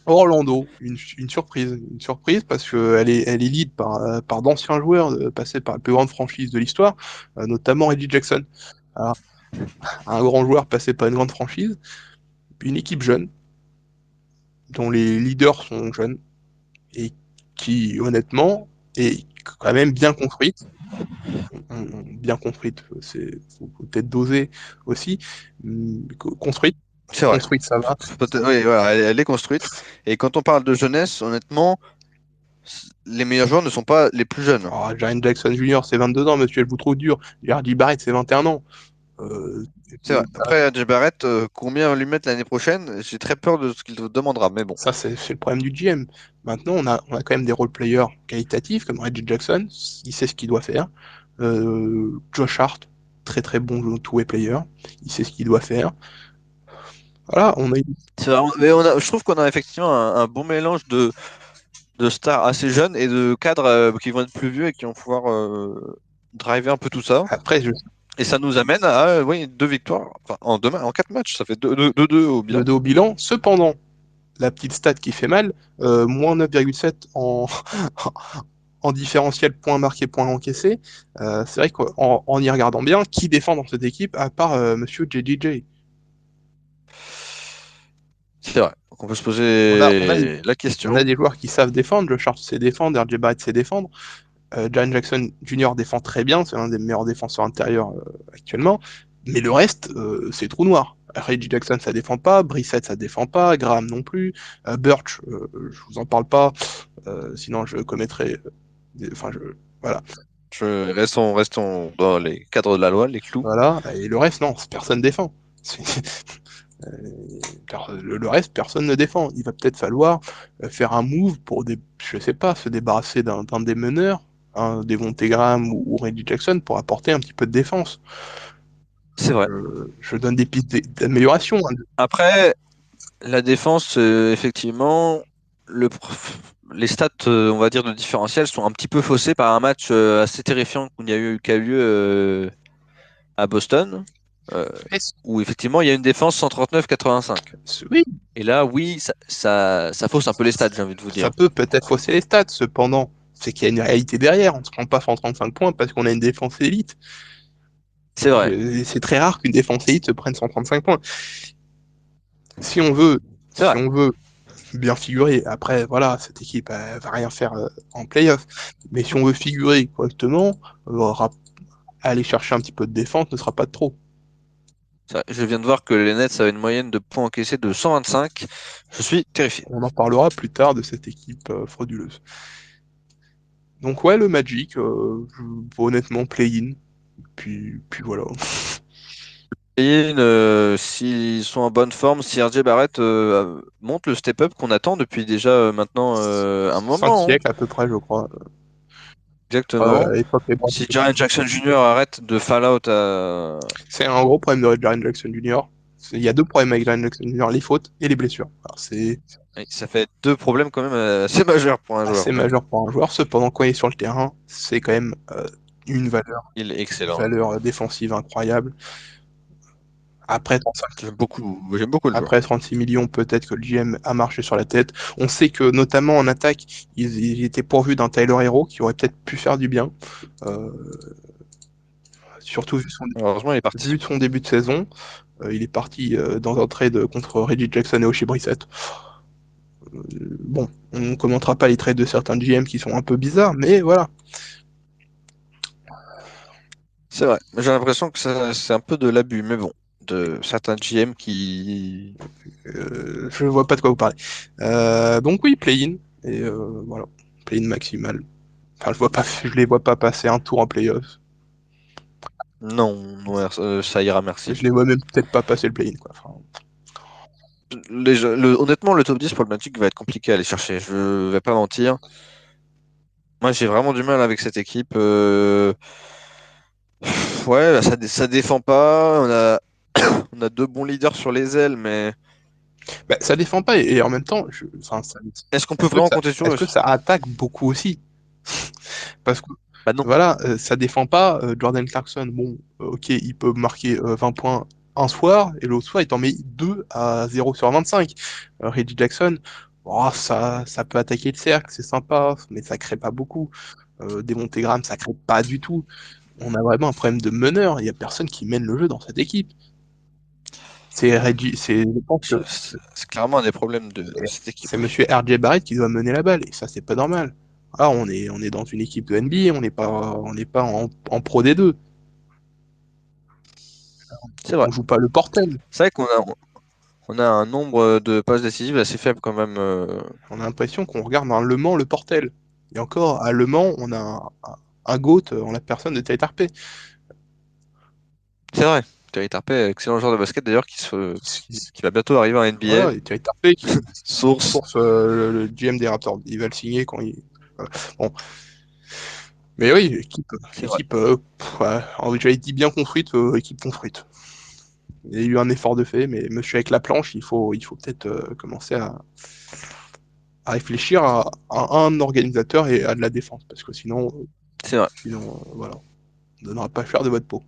Orlando, une surprise. Une surprise parce qu'elle est lead par d'anciens joueurs passés par la plus grande franchise de l'histoire, notamment Reggie Jackson. Alors, un grand joueur passé par une grande franchise, une équipe jeune, dont les leaders sont jeunes, et qui, honnêtement, est quand même bien construite. Bien construite, faut peut-être doser aussi. Construite, C'est vrai. construite, ça va. Oui, voilà, elle est construite. Et quand on parle de jeunesse, honnêtement, les meilleurs joueurs ne sont pas les plus jeunes. Oh, Jaren Jackson Jr., c'est 22 ans, monsieur, elle vous trop dur. Jardy Barrett, c'est 21 ans. Euh, C'est vrai. Après, Jay Barrett, combien lui mettre l'année prochaine? J'ai très peur de ce qu'il te demandera. Mais bon, Ça, c'est le problème du GM. Maintenant, on a quand même des role-players qualitatifs, comme Reggie Jackson, il sait ce qu'il doit faire. Josh Hart, très très bon two-way player, il sait ce qu'il doit faire. Voilà, on a eu... mais je trouve qu'on a effectivement un bon mélange de stars assez jeunes et de cadres qui vont être plus vieux et qui vont pouvoir driver un peu tout ça. Après, Et ça nous amène à oui, 2 victoires enfin, en 4 matchs. Ça fait 2-2 au de bilan. dos au bilan. Cependant, la petite stat qui fait mal, moins 9,7 en différentiel points marqués, points encaissés. C'est vrai qu'en y regardant bien, qui défend dans cette équipe à part Monsieur JJJ? C'est vrai. Donc on peut se On a, poser la on a question. des joueurs qui savent défendre, le Sharp sait défendre, RJ Barrett sait défendre, Jaren Jackson Jr. défend très bien, c'est l'un des meilleurs défenseurs intérieurs actuellement, mais le reste, c'est trou noir. Reggie Jackson, ça défend pas, Brissett, ça défend pas, Graham non plus, Birch, je vous en parle pas, sinon je commettrais... enfin, voilà. Restons dans les cadres de la loi, les clous. Voilà, et le reste, non, personne défend. Le reste, personne ne défend. Il va peut-être falloir faire un move pour je sais pas, se débarrasser d'un des meneurs, hein, Devontae Graham ou Reggie Jackson pour apporter un petit peu de défense. C'est vrai. Je donne des pistes d'amélioration, hein. Après, la défense, effectivement, les stats, on va dire, de différentiel sont un petit peu faussés par un match assez terrifiant qui a eu lieu à Boston, euh, Mais où effectivement il y a une défense 139-85. oui, Et là, oui, ça fausse un peu les stats, j'ai envie de vous ça dire. peut peut-être fausser les stats, cependant, c'est qu'il y a une réalité derrière. On ne se prend pas 135 points parce qu'on a une défense élite. C'est vrai, C'est très rare qu'une défense élite se prenne 135 points. Si on veut, c'est si vrai. on veut bien figurer, après, voilà, cette équipe elle va rien faire en playoff. Mais si on veut figurer correctement, aller chercher un petit peu de défense ne sera pas de trop. C'est vrai. Je viens de voir que les Nets avaient une moyenne de points encaissés de 125. Je suis terrifié. On en parlera plus tard de cette équipe frauduleuse. Donc ouais, le Magic, honnêtement, play-in. Puis voilà. Et s'ils sont en bonne forme, si RJ Barrett monte le step-up qu'on attend depuis déjà maintenant un 5 moment, hein. siècles à peu près, je crois. Exactement. Époque les Si Jaren Jackson Jr. arrête de fall out C'est un gros problème de Jaren Jackson Jr. Il y a deux problèmes avec Jaren Jackson Jr., les fautes et les blessures. Alors, c'est oui, ça fait 2 problèmes quand même assez majeurs pour un joueur. assez Mais bon, majeur pour un joueur. Cependant, quand il est sur le terrain, c'est quand même une valeur, il est une excellent. valeur défensive incroyable. Après, J'aime beaucoup le joueur. après 36 millions, peut-être que le GM a marché sur la tête. On sait que, notamment en attaque, ils étaient pourvus d'un Tyler Hero qui aurait peut-être pu faire du bien. Euh, surtout Heureusement, il est parti. vu son début de saison. Il est parti dans un trade contre Reggie Jackson et Oshie Brissett. Bon, on ne commentera pas les trades de certains GM qui sont un peu bizarres, mais voilà. C'est vrai. J'ai l'impression que c'est un peu de l'abus, mais bon, de certains GM qui. Je vois pas de quoi vous parlez. Donc oui, play-in. Et voilà, play-in maximal. Enfin, je les vois pas passer un tour en playoff. Non, non, ça ira, merci. Je les vois même peut-être pas passer le play-in, quoi. Enfin, Honnêtement, le top 10 pour le Magic va être compliqué à aller chercher. Je vais pas mentir. Moi, j'ai vraiment du mal avec cette équipe. Ouais, ça défend pas. On a 2 bons leaders sur les ailes, mais bah, ça défend pas et en même temps, enfin, est-ce qu'on peut est-ce que vraiment ça, compter sur est-ce eux? que ça attaque beaucoup aussi? Parce que Bah non. voilà, ça défend pas. Jordan Clarkson, bon, ok, il peut marquer 20 points un soir et l'autre soir, il t'en met 2 à 0 sur 25. Reggie Jackson. Oh, ça peut attaquer le cercle, c'est sympa, mais ça crée pas beaucoup. Devontae Graham, ça crée pas du tout. On a vraiment un problème de meneur. Il y a personne qui mène le jeu dans cette équipe. Je pense que C'est clairement un des problèmes de cette équipe. c'est Monsieur R.J. Barrett qui doit mener la balle, et ça, c'est pas normal. Ah, on est dans une équipe de NBA, on n'est pas en Pro D2. C'est vrai. On joue pas le portel. C'est vrai on a un nombre de passes décisives assez faible quand même. On a l'impression qu'on regarde un Le Mans le portel. Et encore, à Le Mans, on a un GOAT en la personne de Tate Tarpey. C'est vrai. Terry Tarpey, excellent joueur de basket d'ailleurs, qui va bientôt arriver en NBA. Voilà, et Tate Tarpey qui Source. source le GM des Raptors. Il va le signer quand il. Voilà. Bon. Mais oui, C'est vrai. équipe ouais, j'avais dit bien construite, équipe construite. Il y a eu un effort de fait, mais monsieur avec la planche, il faut peut-être commencer à réfléchir à un organisateur et à de la défense, parce que sinon, C'est vrai. voilà, on ne donnera pas cher de votre peau.